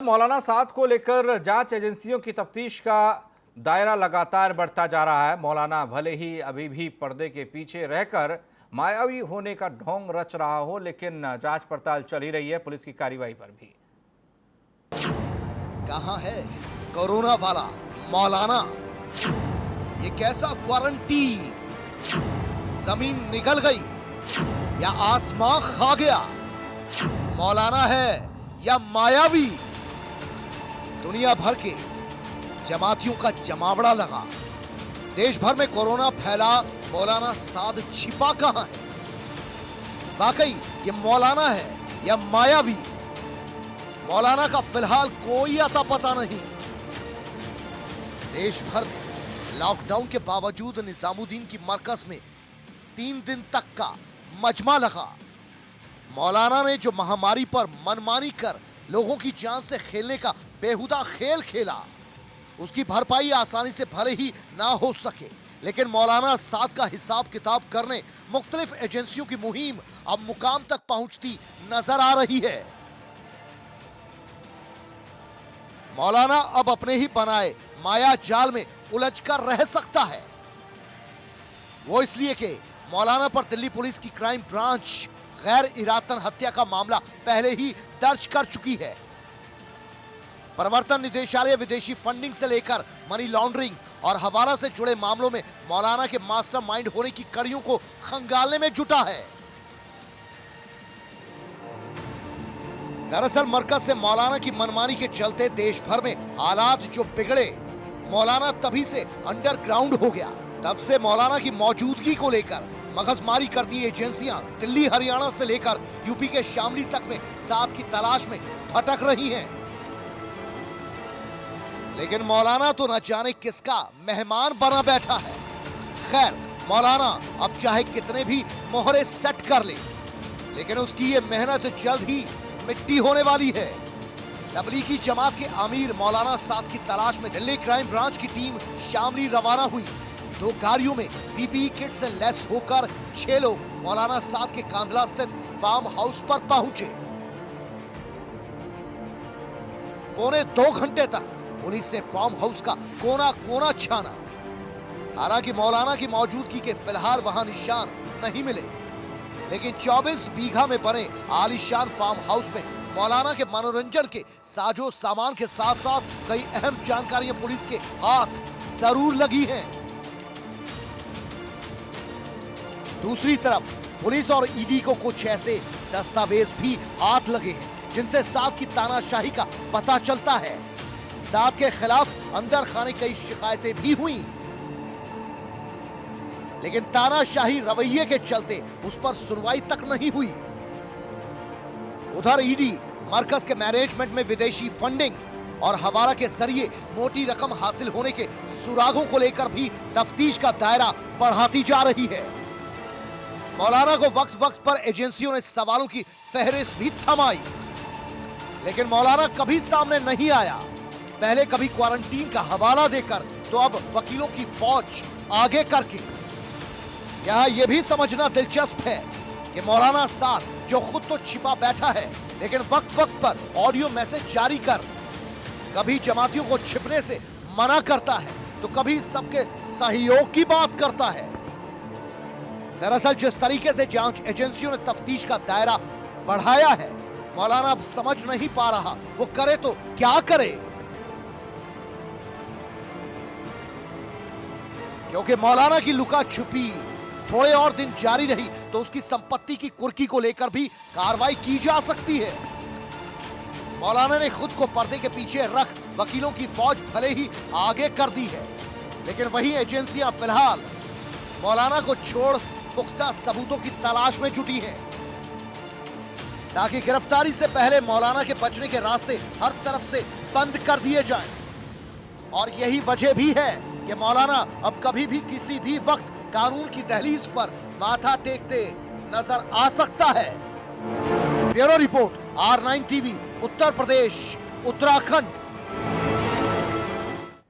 मौलाना साद को लेकर जांच एजेंसियों की तफ्तीश का दायरा लगातार बढ़ता जा रहा है। मौलाना भले ही अभी भी पर्दे के पीछे रहकर मायावी होने का ढोंग रच रहा हो, लेकिन जांच पड़ताल चल ही रही है पुलिस की कार्रवाई पर भी। कहां है कोरोना वाला मौलाना? ये कैसा क्वारंटीन? जमीन निगल गई या आसमां खा गया? मौलाना है या मायावी? दुनिया भर के जमातियों का जमावड़ा लगा। देश भर में कोरोना फैला, मौलाना साद छिपा कहां है? वाकई ये मौलाना है या मायावी? मौलाना का फिलहाल कोई अता पता नहीं। देश भर में लॉकडाउन के बावजूद निजामुद्दीन की मरकज में 3 दिन तक का मजमा लगा। मौलाना ने जो महामारी पर मनमानी कर लोगों की जान से खेलने का बेहुदा खेल खेला, उसकी भरपाई आसानी से भले ही ना हो सके, लेकिन मौलाना साद का हिसाब किताब करने मुख्तलिफ एजेंसियों की मुहिम अब मुकाम तक पहुंचती नजर आ रही है। मौलाना अब अपने ही बनाए माया जाल में उलझकर रह सकता है। वो इसलिए कि मौलाना पर दिल्ली पुलिस की क्राइम ब्रांच गैर इरादतन हत्या का मामला पहले ही दर्ज कर चुकी है। प्रवर्तन निदेशालय विदेशी फंडिंग से लेकर मनी लॉन्ड्रिंग और हवाला से जुड़े मामलों में मौलाना के मास्टरमाइंड होने की कड़ियों को खंगालने में जुटा है। दरअसल मरकज से मौलाना की मनमानी के चलते देश भर में हालात जो बिगड़े, मौलाना तभी से अंडरग्राउंड हो गया। तब से मौलाना की मौजूदगी को लेकर मगजमारी करती एजेंसियां दिल्ली हरियाणा से लेकर यूपी के शामली तक में साद की तलाश में भटक रही हैं। लेकिन मौलाना तो न जाने किसका मेहमान बना बैठा है। खैर, मौलाना अब चाहे कितने भी मोहरे सेट कर ले, लेकिन उसकी ये मेहनत जल्द ही मिट्टी होने वाली है। तबलीगी जमात के अमीर मौलाना साद की तलाश में दिल्ली क्राइम ब्रांच की टीम शामली रवाना हुई। 2 गाड़ियों में पीपीई किट से लैस होकर 6 लोग मौलाना साद के कांदला स्थित फार्म हाउस पर पहुंचे। पौने 2 घंटे तक पुलिस ने फार्म हाउस का कोना कोना छाना। हालांकि मौलाना की मौजूदगी के फिलहाल वहां निशान नहीं मिले, लेकिन 24 बीघा में बने आलीशान फार्म हाउस में मौलाना के मनोरंजन के साजो सामान के साथ साथ कई अहम जानकारियां पुलिस के हाथ जरूर लगी हैं। दूसरी तरफ पुलिस और ईडी को कुछ ऐसे दस्तावेज भी हाथ लगे हैं जिनसे साद की तानाशाही का पता चलता है। साद के खिलाफ अंदर खाने कई शिकायतें भी हुई, लेकिन तानाशाही रवैये के चलते उस पर सुनवाई तक नहीं हुई। उधर ईडी मरकज के मैनेजमेंट में विदेशी फंडिंग और हवाला के जरिए मोटी रकम हासिल होने के सुरागों को लेकर भी तफ्तीश का दायरा बढ़ाती जा रही है। मौलाना को वक्त वक्त पर एजेंसियों ने सवालों की फहरिस्त भी थमाई, लेकिन मौलाना कभी सामने नहीं आया। पहले कभी क्वारंटीन का हवाला देकर, तो अब वकीलों की फौज आगे करके। यहां यह भी समझना दिलचस्प है कि मौलाना साद जो खुद तो छिपा बैठा है, लेकिन वक्त वक्त पर ऑडियो मैसेज जारी कर कभी जमातियों को छिपने से मना करता है, तो कभी सबके सहयोग की बात करता है। दरअसल जिस तरीके से जांच एजेंसियों ने तफ्तीश का दायरा बढ़ाया है, मौलाना अब समझ नहीं पा रहा वो करे तो क्या करे, क्योंकि मौलाना की लुका छुपी थोड़े और दिन जारी रही तो उसकी संपत्ति की कुर्की को लेकर भी कार्रवाई की जा सकती है। मौलाना ने खुद को पर्दे के पीछे रख वकीलों की फौज भले ही आगे कर दी है, लेकिन वही एजेंसियां फिलहाल मौलाना को छोड़ पुख्ता सबूतों की तलाश में जुटी हैं, ताकि गिरफ्तारी से पहले मौलाना के बचने के रास्ते हर तरफ से बंद कर दिए जाएं। और यही वजह भी है कि मौलाना अब कभी भी किसी भी वक्त कानून की दहलीज पर माथा टेकते नजर आ सकता है। Bureau report, R9 TV, Uttar Pradesh, Uttarakhand.